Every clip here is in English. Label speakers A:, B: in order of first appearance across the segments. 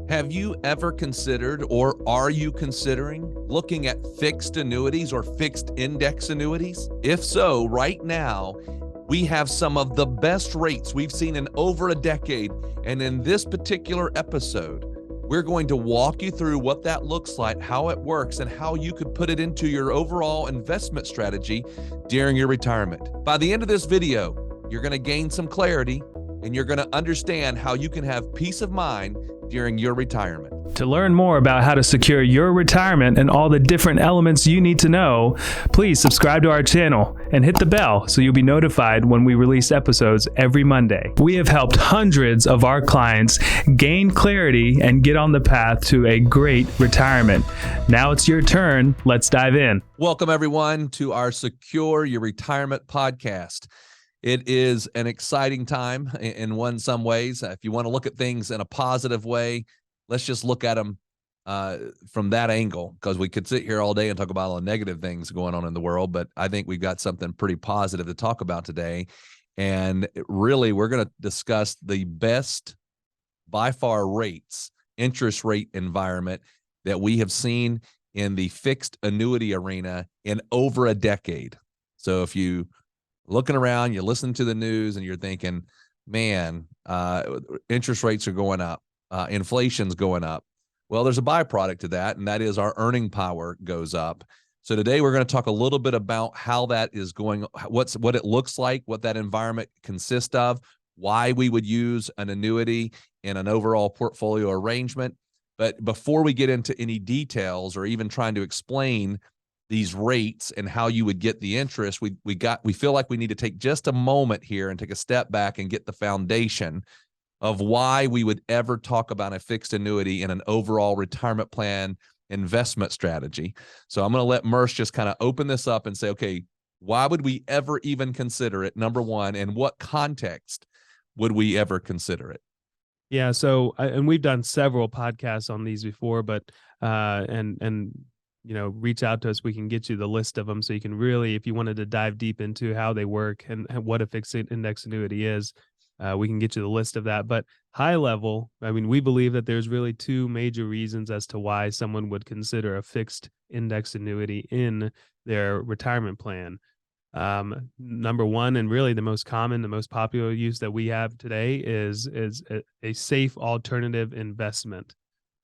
A: Have you ever considered, or are you considering, looking at fixed annuities or fixed index annuities? If so, right now, we have some of the best rates we've seen in over a decade. And in this particular episode, we're going to walk you through what that looks like, how it works, and how you could put it into your overall investment strategy during your retirement. By the end of this video, you're going to gain some clarity and you're going to understand how you can have peace of mind during your retirement.
B: To learn more about how to secure your retirement and all the different elements you need to know, please subscribe to our channel and hit the bell so you'll be notified when we release episodes every Monday. We have helped hundreds of our clients gain clarity and get on the path to a great retirement. Now it's your turn. Let's dive in.
A: Welcome, everyone, to our Secure Your Retirement podcast. It is an exciting time in some ways. If you want to look at things in a positive way, let's just look at them from that angle, because we could sit here all day and talk about all the negative things going on in the world, but I think we've got something pretty positive to talk about today. And really, we're going to discuss the best, by far, interest rate environment that we have seen in the fixed annuity arena in over a decade. So if you looking around, you're listening to the news and you're thinking, man, interest rates are going up, inflation's going up. Well, there's a byproduct to that, and that is our earning power goes up. So today we're going to talk a little bit about how that is going, what it looks like, what that environment consists of, why we would use an annuity in an overall portfolio arrangement. But before we get into any details or even trying to explain these rates and how you would get the interest, we feel like we need to take just a moment here and take a step back and get the foundation of why we would ever talk about a fixed annuity in an overall retirement plan investment strategy. So I'm going to let Merce just kind of open this up and say, okay, why would we ever even consider it? Number one, in what context would we ever consider it?
B: Yeah. So, and we've done several podcasts on these before, but, reach out to us. We can get you the list of them. So you can really, if you wanted to dive deep into how they work and what a fixed index annuity is, we can get you the list of that. But high level, we believe that there's really two major reasons as to why someone would consider a fixed index annuity in their retirement plan. Number one, and really the most common, the most popular use that we have today is a safe alternative investment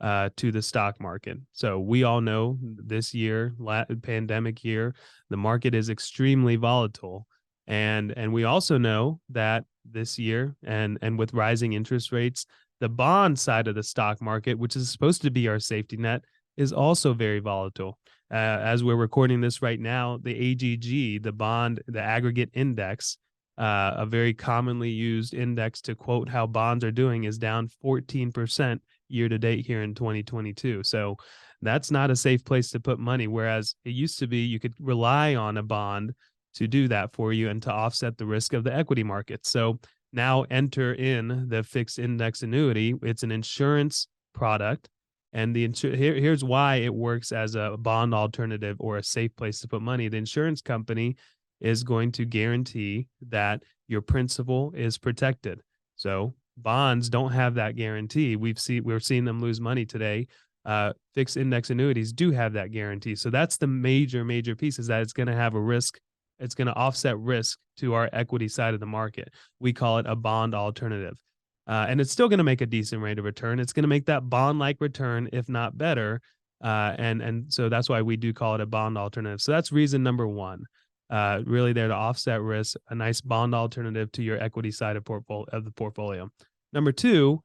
B: to the stock market. So we all know this year, pandemic year, the market is extremely volatile. And we also know that this year and with rising interest rates, the bond side of the stock market, which is supposed to be our safety net, is also very volatile. As we're recording this right now, the AGG, the aggregate index, a very commonly used index to quote how bonds are doing, is down 14% year to date here in 2022. So that's not a safe place to put money. Whereas it used to be you could rely on a bond to do that for you and to offset the risk of the equity market. So now enter in the fixed index annuity. It's an insurance product. And here's why it works as a bond alternative or a safe place to put money. The insurance company is going to guarantee that your principal is protected. So bonds don't have that guarantee. We're seeing them lose money today. Fixed index annuities do have that guarantee. So that's the major piece, is that it's going to have a risk. It's going to offset risk to our equity side of the market. We call it a bond alternative. And it's still going to make a decent rate of return. It's going to make that bond-like return, if not better. And so that's why we do call it a bond alternative. So that's reason number one. Really there to offset risk, a nice bond alternative to your equity side of the portfolio. Number two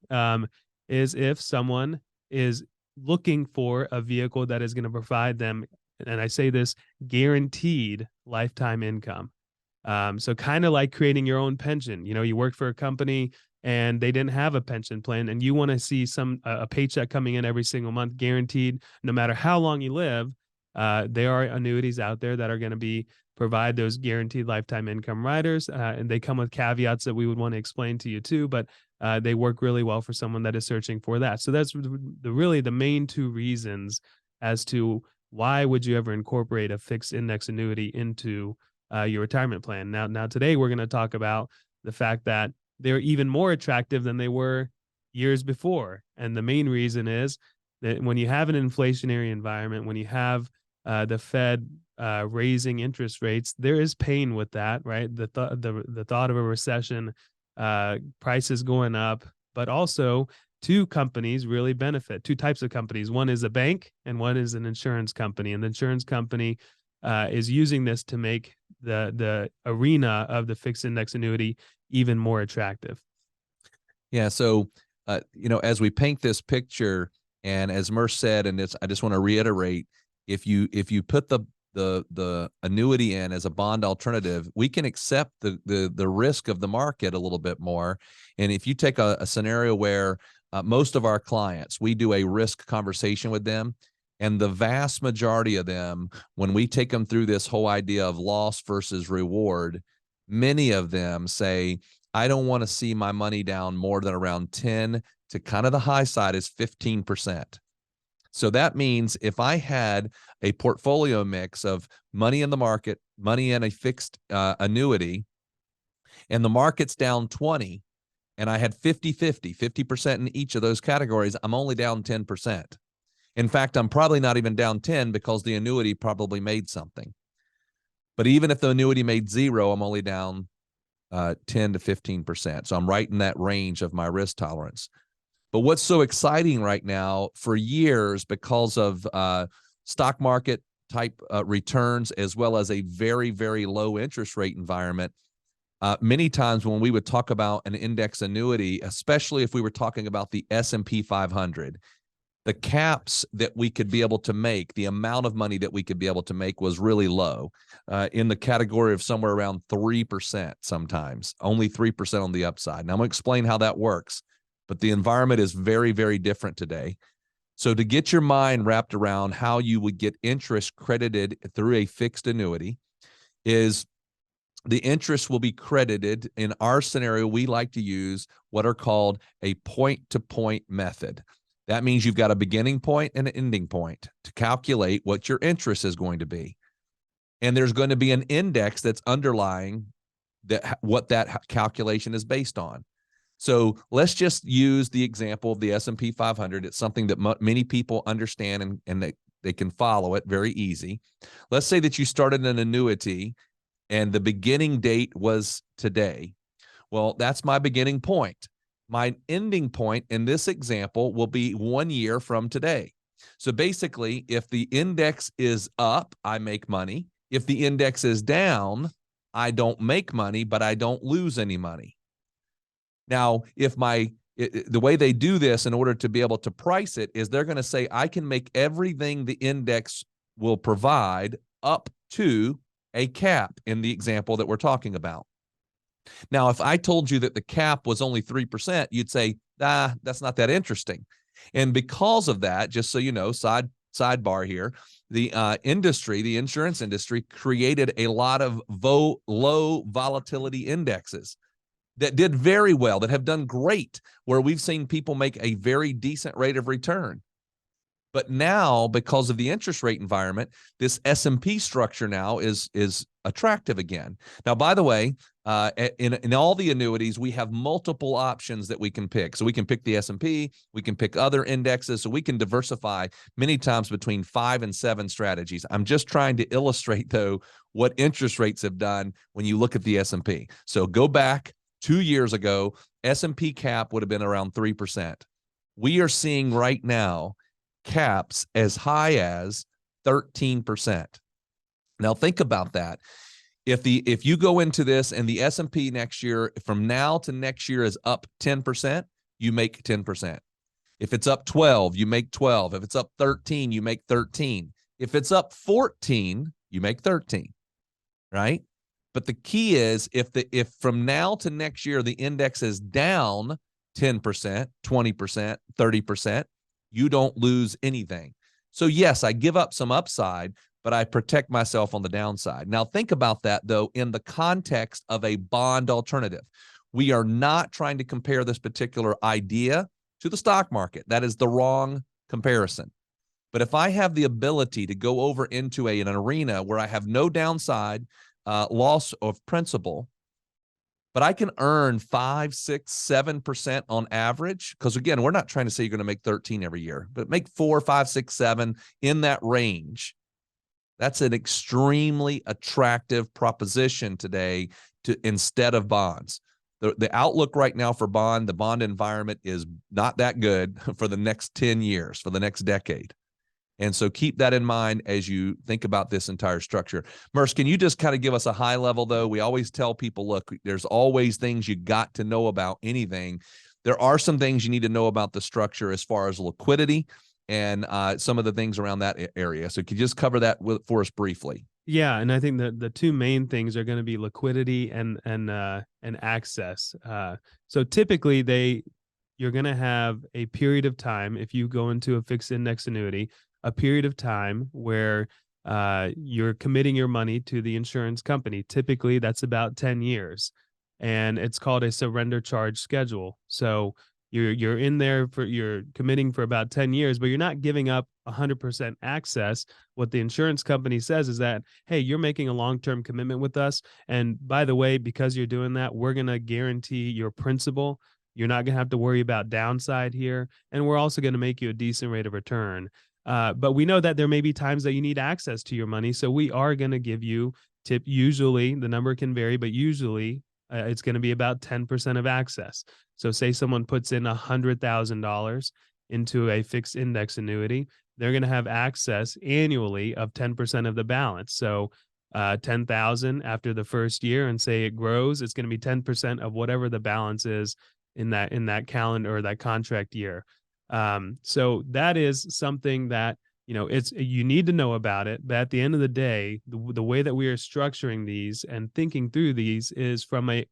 B: is if someone is looking for a vehicle that is going to provide them, and I say this, guaranteed lifetime income. So kind of like creating your own pension. You work for a company and they didn't have a pension plan, and you want to see a paycheck coming in every single month, guaranteed, no matter how long you live. There are annuities out there that are going to provide those guaranteed lifetime income riders, and they come with caveats that we would want to explain to you too, but they work really well for someone that is searching for that. So that's really the main two reasons as to why would you ever incorporate a fixed index annuity into your retirement plan. Now today we're going to talk about the fact that they're even more attractive than they were years before. And the main reason is that when you have an inflationary environment, when you have the Fed raising interest rates, there is pain with that, right? The thought of a recession, prices going up, but also two companies really benefit. Two types of companies. One is a bank and one is an insurance company. And the insurance company is using this to make the arena of the fixed index annuity even more attractive.
A: Yeah. So, as we paint this picture, and as Merce said, and I just want to reiterate, if you put the annuity in as a bond alternative, we can accept the risk of the market a little bit more. And if you take a scenario where most of our clients, we do a risk conversation with them, and the vast majority of them, when we take them through this whole idea of loss versus reward, many of them say, I don't want to see my money down more than around 10 to kind of the high side is 15%. So that means if I had a portfolio mix of money in the market, money in a fixed annuity, and the market's down 20, and I had 50% in each of those categories, I'm only down 10%. In fact, I'm probably not even down 10 because the annuity probably made something. But even if the annuity made zero, I'm only down 10 to 15%. So I'm right in that range of my risk tolerance. But what's so exciting right now, for years, because of stock market type returns, as well as a very, very low interest rate environment, many times when we would talk about an index annuity, especially if we were talking about the S&P 500, the caps that we could be able to make, the amount of money that we could be able to make was really low, in the category of somewhere around 3% sometimes, only 3% on the upside. Now, I'm going to explain how that works, but the environment is very, very different today. So to get your mind wrapped around how you would get interest credited through a fixed annuity is the interest will be credited. In our scenario, we like to use what are called a point-to-point method. That means you've got a beginning point and an ending point to calculate what your interest is going to be. And there's going to be an index that's underlying what that calculation is based on. So let's just use the example of the S&P 500. It's something that many people understand and they can follow it very easy. Let's say that you started an annuity and the beginning date was today. Well, that's my beginning point. My ending point in this example will be 1 year from today. So basically, if the index is up, I make money. If the index is down, I don't make money, but I don't lose any money. Now, if the way they do this in order to be able to price it is they're going to say, I can make everything the index will provide up to a cap in the example that we're talking about. Now, if I told you that the cap was only 3%, you'd say, that's not that interesting. And because of that, just so you know, sidebar here, the insurance industry created a lot of low volatility indexes that did very well, that have done great, where we've seen people make a very decent rate of return. But now, because of the interest rate environment, this S&P structure now is attractive again. Now, by the way, in all the annuities, we have multiple options that we can pick. So we can pick the S&P, we can pick other indexes, so we can diversify many times between 5 and 7 strategies. I'm just trying to illustrate, though, what interest rates have done when you look at the S&P. So go back 2 years ago, S&P cap would have been around 3%. We are seeing right now caps as high as 13%. Now think about that. If you go into this and the S&P next year, from now to next year, is up 10%, you make 10%. If it's up 12, you make 12. If it's up 13, you make 13. If it's up 14, you make 13, right? But the key is if from now to next year the index is down 10%, 20%, 30%, you don't lose anything. So yes, I give up some upside, but I protect myself on the downside. Now think about that, though, in the context of a bond alternative. We are not trying to compare this particular idea to the stock market. That is the wrong comparison. But if I have the ability to go over into an arena where I have no downside, loss of principal, but I can earn 5, 6, 7% on average. Because again, we're not trying to say you're going to make 13 every year, but make 4, 5, 6, 7 in that range. That's an extremely attractive proposition today instead of bonds. The outlook right now for the bond environment is not that good for the next 10 years, for the next decade. And so keep that in mind as you think about this entire structure. Merce, can you just kind of give us a high level, though? We always tell people, look, there's always things you got to know about anything. There are some things you need to know about the structure as far as liquidity and some of the things around that area. So could you just cover that for us briefly?
B: Yeah, and I think that the two main things are going to be liquidity and access. So typically you're going to have a period of time, if you go into a fixed index annuity, a period of time where you're committing your money to the insurance company. Typically that's about 10 years, and it's called a surrender charge schedule. So you're in there you're committing for about 10 years, but you're not giving up 100% access. What the insurance company says is that, hey, you're making a long-term commitment with us. And by the way, because you're doing that, we're going to guarantee your principal. You're not going to have to worry about downside here. And we're also going to make you a decent rate of return. But we know that there may be times that you need access to your money. So we are going to give you usually the number can vary, but usually it's going to be about 10% of access. So say someone puts in $100,000 into a fixed index annuity, they're going to have access annually of 10% of the balance. So 10,000 after the first year, and say it grows, it's going to be 10% of whatever the balance is in that calendar or that contract year. So that is something that, you need to know about it. But at the end of the day, the way that we are structuring these and thinking through these is from a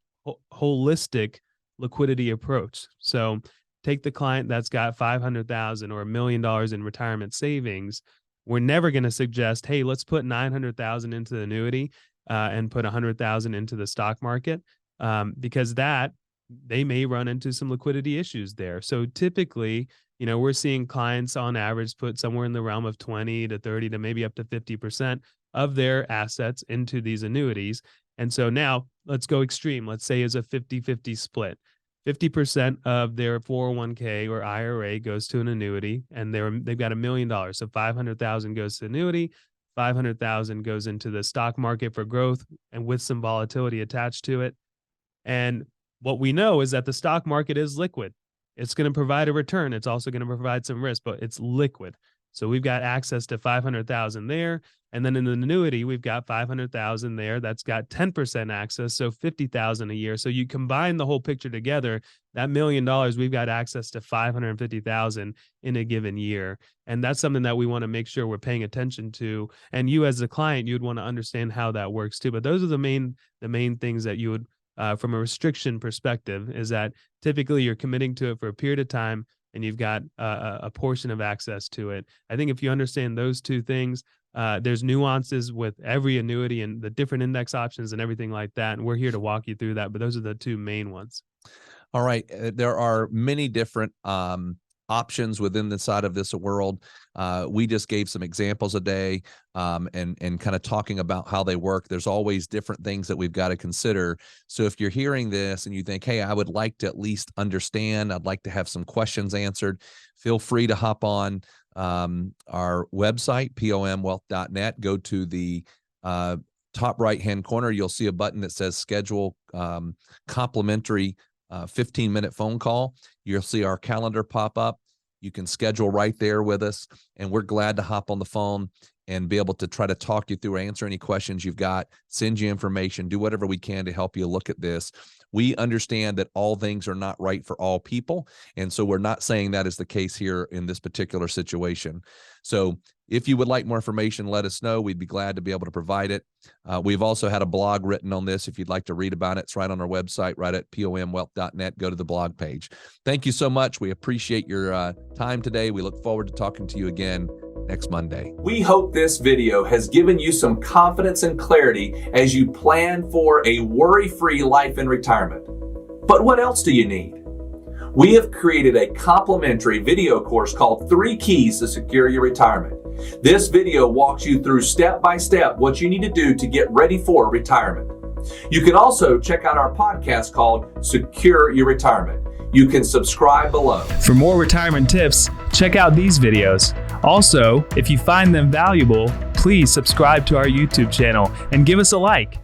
B: holistic liquidity approach. So take the client that's got $500,000 or $1 million in retirement savings. We're never going to suggest, hey, let's put $900,000 into the annuity and put $100,000 into the stock market, because they may run into some liquidity issues there. So typically, we're seeing clients on average put somewhere in the realm of 20 to 30 to maybe up to 50% of their assets into these annuities. And so now let's go extreme. Let's say it's a 50-50 split. 50% of their 401k or IRA goes to an annuity, and they've got $1 million. So 500,000 goes to annuity, 500,000 goes into the stock market for growth and with some volatility attached to it. And what we know is that the stock market is liquid. It's going to provide a return. It's also going to provide some risk, but it's liquid. So we've got access to 500,000 there. And then in the annuity, we've got 500,000 there. That's got 10% access. So 50,000 a year. So you combine the whole picture together, that $1 million, we've got access to 550,000 in a given year. And that's something that we want to make sure we're paying attention to. And you as a client, you'd want to understand how that works too. But those are the main things that you would, from a restriction perspective, is that typically you're committing to it for a period of time and you've got a portion of access to it. I think if you understand those two things, there's nuances with every annuity and the different index options and everything like that. And we're here to walk you through that, but those are the two main ones.
A: All right. There are many different options within the side of this world. We just gave some examples today and kind of talking about how they work. There's always different things that we've got to consider. So if you're hearing this and you think, hey, I would like to at least understand, I'd like to have some questions answered, feel free to hop on our website, pomwealth.net. Go to the top right-hand corner. You'll see a button that says schedule complimentary 15-minute phone call. You'll see our calendar pop up. You can schedule right there with us, and we're glad to hop on the phone and be able to try to talk you through, answer any questions you've got, send you information, do whatever we can to help you look at this. We understand that all things are not right for all people, and so we're not saying that is the case here in this particular situation. So if you would like more information, let us know. We'd be glad to be able to provide it. We've also had a blog written on this. If you'd like to read about it, it's right on our website, right at pomwealth.net. Go to the blog page. Thank you so much. We appreciate your time today. We look forward to talking to you again next Monday. We hope this video has given you some confidence and clarity as you plan for a worry-free life in retirement. But what else do you need? We have created a complimentary video course called 3 Keys to Secure Your Retirement. This video walks you through step by step what you need to do to get ready for retirement. You can also check out our podcast called Secure Your Retirement. You can subscribe below.
C: For more retirement tips, check out these videos. Also, if you find them valuable, please subscribe to our YouTube channel and give us a like.